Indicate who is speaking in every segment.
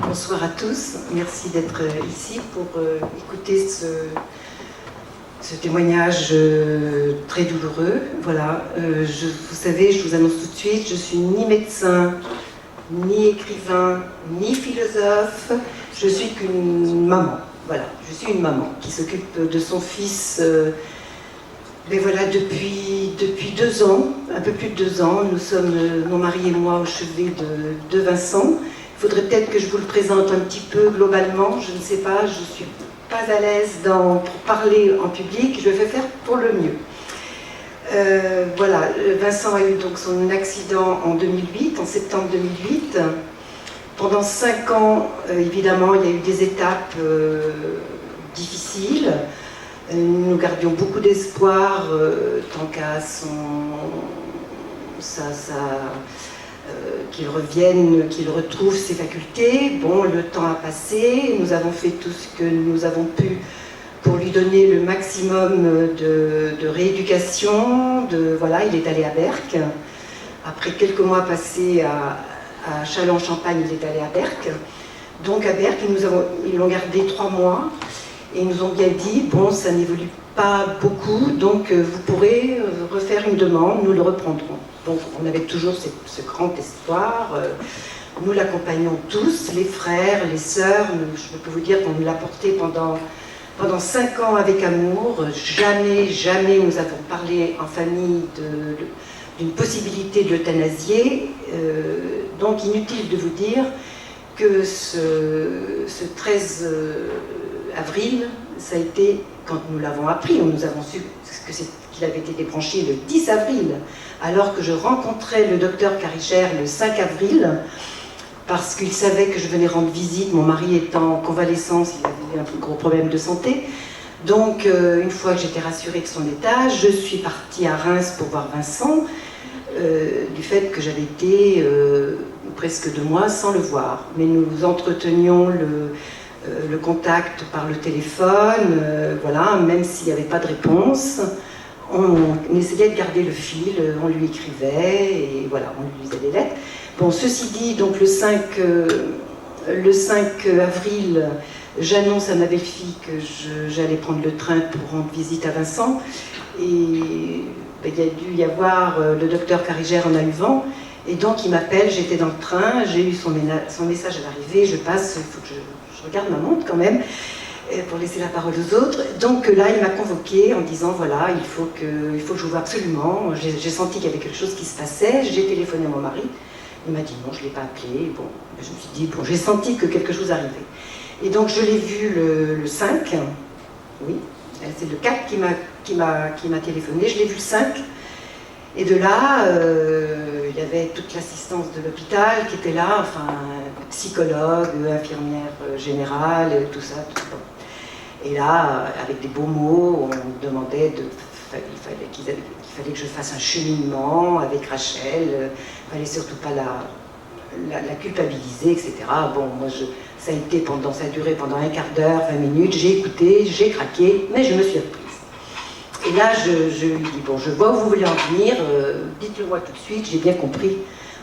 Speaker 1: Bonsoir à tous, merci d'être ici pour écouter ce témoignage très douloureux. Voilà, vous savez, je vous annonce tout de suite, je suis ni médecin, ni écrivain, ni philosophe, je suis qu'une maman. Voilà, je suis une maman qui s'occupe de son fils, mais voilà, depuis 2 ans, un peu plus de 2 ans, nous sommes, mon mari et moi, au chevet de Vincent. Il faudrait peut-être que je vous le présente un petit peu globalement, je ne sais pas, je ne suis pas à l'aise pour parler en public, je vais faire pour le mieux. Voilà, Vincent a eu donc son accident en 2008, en septembre 2008. Pendant 5 ans, évidemment, il y a eu des étapes difficiles. Nous gardions beaucoup d'espoir tant qu'à qu'il revienne, qu'il retrouve ses facultés. Bon, le temps a passé, nous avons fait tout ce que nous avons pu pour lui donner le maximum de rééducation. Voilà, il est allé à Berck. Après quelques mois passés à Châlons-en-Champagne, il est allé à Berck. Donc à Berck, ils l'ont gardé 3 mois. Et ils nous ont bien dit, bon, ça n'évolue pas beaucoup, donc vous pourrez refaire une demande, nous le reprendrons. Donc on avait toujours ce grand espoir, nous l'accompagnons tous, les frères, les sœurs, je peux vous dire qu'on nous l'a porté pendant 5 ans avec amour. Jamais nous avons parlé en famille d'une possibilité de l'euthanasier. Donc inutile de vous dire que ce 13 avril, ça a été, quand nous l'avons appris, nous avons su qu'il avait été débranché le 10 avril, alors que je rencontrais le docteur Caricher le 5 avril, parce qu'il savait que je venais rendre visite, mon mari étant en convalescence, il avait eu un gros problème de santé. Donc, une fois que j'étais rassurée de son état, je suis partie à Reims pour voir Vincent, du fait que j'avais été presque 2 mois sans le voir. Mais nous entretenions le contact par le téléphone, voilà, même s'il n'y avait pas de réponse, on essayait de garder le fil, on lui écrivait, et voilà, on lui lisait des lettres. Bon, ceci dit, donc le 5 avril, j'annonce à ma belle-fille que j'allais prendre le train pour rendre visite à Vincent, et il y a dû y avoir le docteur Cariger en arrivant, et donc il m'appelle, j'étais dans le train, j'ai eu son message à l'arrivée, je passe, il faut que je regarde ma montre quand même, pour laisser la parole aux autres. Donc là, il m'a convoqué en disant, voilà, il faut que je vous vois absolument. J'ai senti qu'il y avait quelque chose qui se passait, j'ai téléphoné à mon mari, il m'a dit non, je ne l'ai pas appelé. Bon, je me suis dit, bon, j'ai senti que quelque chose arrivait. Et donc je l'ai vu le 5, oui, c'est le 4 qui m'a téléphoné, je l'ai vu le 5, et de là, il y avait toute l'assistance de l'hôpital qui était là, enfin, psychologue, infirmière générale, tout ça. Et là, avec des beaux mots, on me demandait qu'il fallait que je fasse un cheminement avec Rachel, il ne fallait surtout pas la culpabiliser, etc. Bon, moi, ça a duré pendant un quart d'heure, 20 minutes, j'ai écouté, j'ai craqué, mais je me suis reprise. Et là, je lui dis, bon, je vois où vous voulez en venir, dites-le moi tout de suite, j'ai bien compris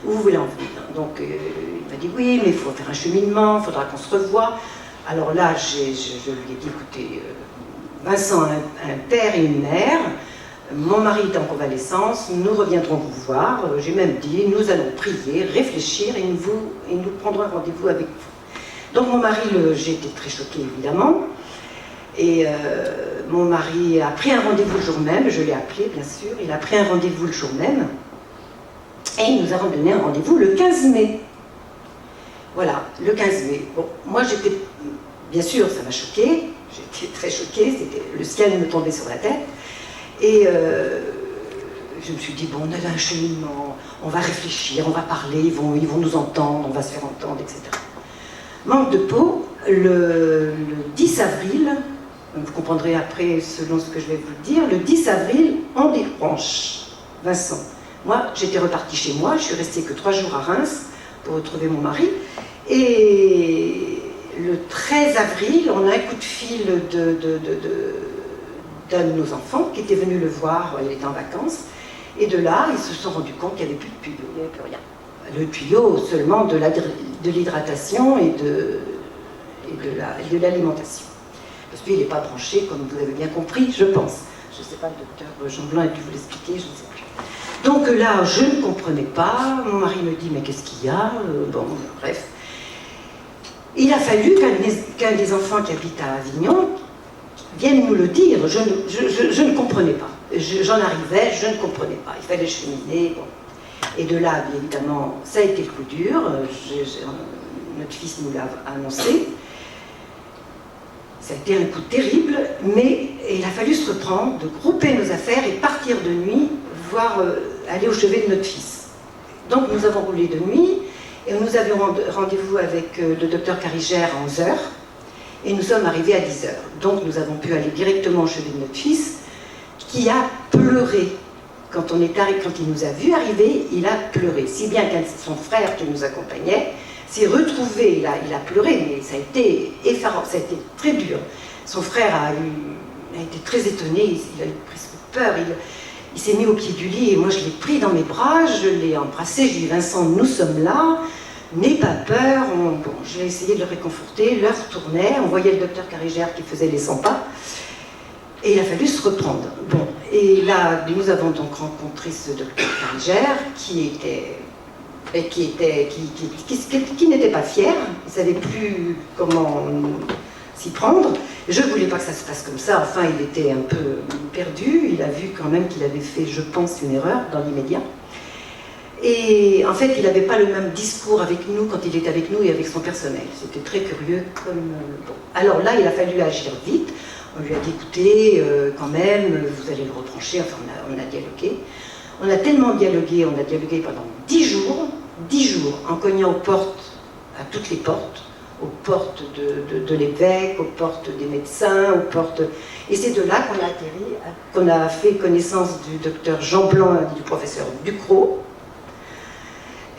Speaker 1: où vous voulez en venir. Donc, il m'a dit, oui, mais il faut faire un cheminement, il faudra qu'on se revoie. Alors là, je lui ai dit, écoutez, Vincent a un père et une mère, mon mari est en convalescence, nous reviendrons vous voir. J'ai même dit, nous allons prier, réfléchir et nous prendrons un rendez-vous avec vous. Donc mon mari, j'ai été très choquée évidemment, et mon mari a pris un rendez-vous le jour même, je l'ai appelé bien sûr, il a pris un rendez-vous le jour même, et nous avons donné un rendez-vous le 15 mai. Voilà, le 15 mai. Bon, moi j'étais, bien sûr, ça m'a choquée, j'étais très choquée, le ciel me tombait sur la tête, et je me suis dit, bon, on a un cheminement, on va réfléchir, on va parler, ils vont nous entendre, on va se faire entendre, etc. Manque de peau, le 10 avril, vous comprendrez après selon ce que je vais vous dire, le 10 avril, on débranche Vincent. Moi, j'étais repartie chez moi, je suis restée que 3 jours à Reims pour retrouver mon mari, et le 13 avril, on a un coup de fil d'un de nos enfants qui était venu le voir, il était en vacances, et de là, ils se sont rendus compte qu'il n'y avait plus de pub, il n'y avait plus rien. le tuyau seulement de l'hydratation et de l'alimentation. Parce qu'il n'est pas branché, comme vous avez bien compris, je pense. Je ne sais pas, le docteur Jean Blanc a dû vous l'expliquer, je ne sais plus. Donc là, je ne comprenais pas. Mon mari me dit, mais qu'est-ce qu'il y a? Bon, bref. Il a fallu qu'un des enfants qui habite à Avignon vienne nous le dire. Je ne comprenais pas. J'en arrivais, je ne comprenais pas. Il fallait cheminer. Bon. Et de là, bien évidemment, ça a été le coup dur. Notre fils nous l'a annoncé. Ça a été un coup terrible, mais il a fallu se reprendre, de grouper nos affaires et partir de nuit, voire aller au chevet de notre fils. Donc nous avons roulé de nuit, et nous avions rendez-vous avec le docteur Carigère à 11h, et nous sommes arrivés à 10h. Donc nous avons pu aller directement au chevet de notre fils, qui a pleuré. Quand il nous a vus arriver, il a pleuré. Si bien qu'un de son frère qui nous accompagnait s'est retrouvé, il a pleuré, mais ça a été effarant, ça a été très dur. Son frère a été très étonné, il a eu presque peur, il s'est mis au pied du lit et moi je l'ai pris dans mes bras, je l'ai embrassé, je lui ai dit Vincent, nous sommes là, n'aie pas peur. Bon, je l'ai essayé de le réconforter, l'heure tournait, on voyait le docteur Carigère qui faisait les 100 pas. Et il a fallu se reprendre. Bon, et là, nous avons donc rencontré ce docteur Carigère qui n'était pas fier, il ne savait plus comment s'y prendre. Je ne voulais pas que ça se passe comme ça, enfin il était un peu perdu, il a vu quand même qu'il avait fait, je pense, une erreur dans l'immédiat. Et en fait, il n'avait pas le même discours avec nous quand il était avec nous et avec son personnel. C'était très curieux comme... Bon. Alors là, il a fallu agir vite. On lui a dit, écoutez, quand même, vous allez le retrancher. Enfin, on a dialogué. On a tellement dialogué, on a dialogué pendant 10 jours, en cognant aux portes, à toutes les portes, aux portes de l'évêque, aux portes des médecins, aux portes... Et c'est de là qu'on a atterri, qu'on a fait connaissance du docteur Jean Blanc et du professeur Ducrot,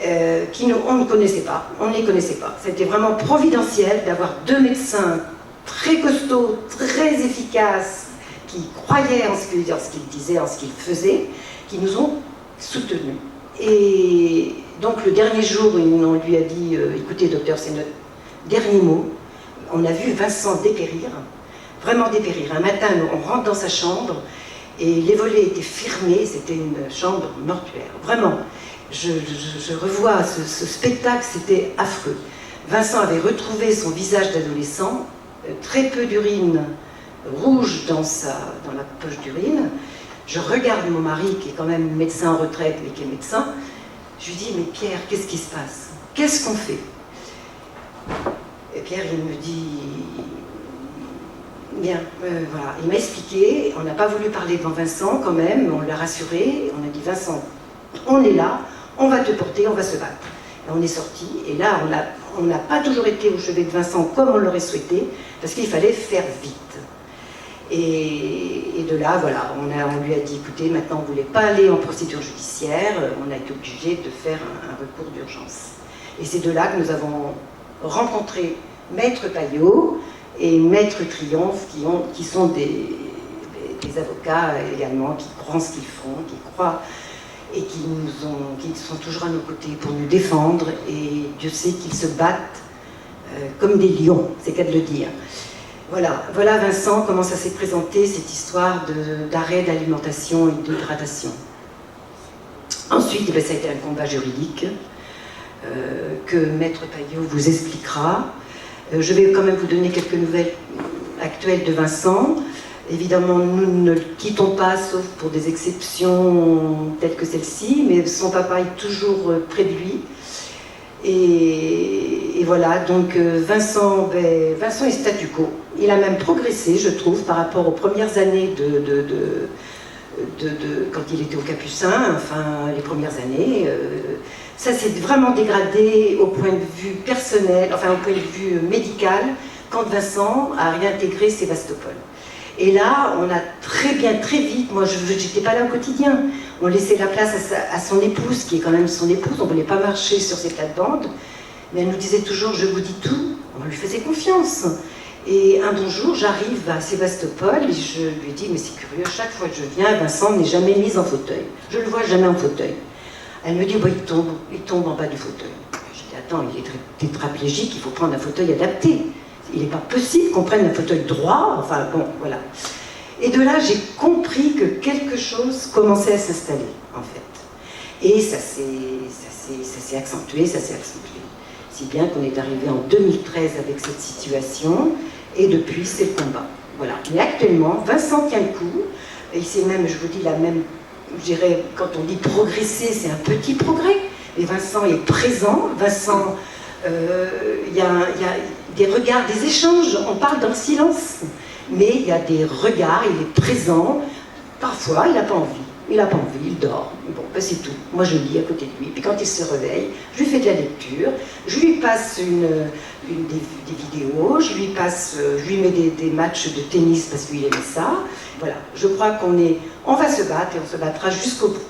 Speaker 1: on ne connaissait pas, on ne les connaissait pas. C'était vraiment providentiel d'avoir deux médecins très costauds, très efficaces, qui croyaient en ce qu'ils disaient, en ce qu'ils faisaient, qui nous ont soutenus. Et donc le dernier jour, on lui a dit, écoutez docteur, c'est notre dernier mot. On a vu Vincent dépérir, vraiment dépérir. Un matin, on rentre dans sa chambre, et les volets étaient fermés, c'était une chambre mortuaire, vraiment. Je revois ce spectacle, c'était affreux. Vincent avait retrouvé son visage d'adolescent, très peu d'urine rouge dans la poche d'urine. Je regarde mon mari, qui est quand même médecin en retraite, mais qui est médecin. Je lui dis, mais Pierre, qu'est-ce qui se passe? Qu'est-ce qu'on fait? Et Pierre, il me dit, bien, voilà. Il m'a expliqué, on n'a pas voulu parler devant Vincent quand même, on l'a rassuré, on a dit, Vincent, on est là, on va te porter, on va se battre. Et on est sorti, et là, on n'a pas toujours été au chevet de Vincent comme on l'aurait souhaité, parce qu'il fallait faire vite. Et de là, voilà, on lui a dit, écoutez, maintenant on ne voulait pas aller en procédure judiciaire, on a été obligé de faire un recours d'urgence. Et c'est de là que nous avons rencontré Maître Payot et Maître Triomphe, qui sont des avocats également, qui croient en ce qu'ils font, qui croient et qui sont toujours à nos côtés pour nous défendre, et Dieu sait qu'ils se battent comme des lions, c'est qu'à de le dire. Voilà Vincent, comment ça s'est présenté, cette histoire d'arrêt d'alimentation et d'hydratation. Ensuite, ça a été un combat juridique que Maître Payot vous expliquera. Je vais quand même vous donner quelques nouvelles actuelles de Vincent. Évidemment, nous ne le quittons pas, sauf pour des exceptions telles que celle-ci, mais son papa est toujours près de lui. Et voilà, donc Vincent est statu quo. Il a même progressé, je trouve, par rapport aux premières années quand il était au Capucin, enfin les premières années. Ça s'est vraiment dégradé au point de vue personnel, enfin au point de vue médical, quand Vincent a réintégré Sébastopol. Et là, on a très vite, moi je n'étais pas là au quotidien, on laissait la place à son épouse, qui est quand même son épouse, on ne voulait pas marcher sur ses plates-bandes, mais elle nous disait toujours, je vous dis tout, on lui faisait confiance. Et un bon jour, j'arrive à Sébastopol et je lui dis, mais c'est curieux, chaque fois que je viens, Vincent n'est jamais mis en fauteuil, je ne le vois jamais en fauteuil. Elle me dit, bah, il tombe en bas du fauteuil. Je dis, attends, il est tétraplégique, il faut prendre un fauteuil adapté. Il n'est pas possible qu'on prenne un fauteuil droit, enfin bon, voilà. Et de là, j'ai compris que quelque chose commençait à s'installer, en fait. Et ça s'est accentué, si bien qu'on est arrivé en 2013 avec cette situation, et depuis, c'est le combat. Voilà. Mais actuellement, Vincent tient le coup, et c'est même, je vous dis, je dirais, quand on dit progresser, c'est un petit progrès, et Vincent est présent, Vincent, il y a des regards, des échanges, on parle dans le silence, mais il y a des regards, il est présent, parfois il n'a pas envie. Il n'a pas envie, il dort. Bon, ben c'est tout. Moi, je lis à côté de lui. Puis quand il se réveille, je lui fais de la lecture. Je lui passe des vidéos. Je lui mets des matchs de tennis parce qu'il aimait ça. Voilà. Je crois on va se battre et on se battra jusqu'au bout.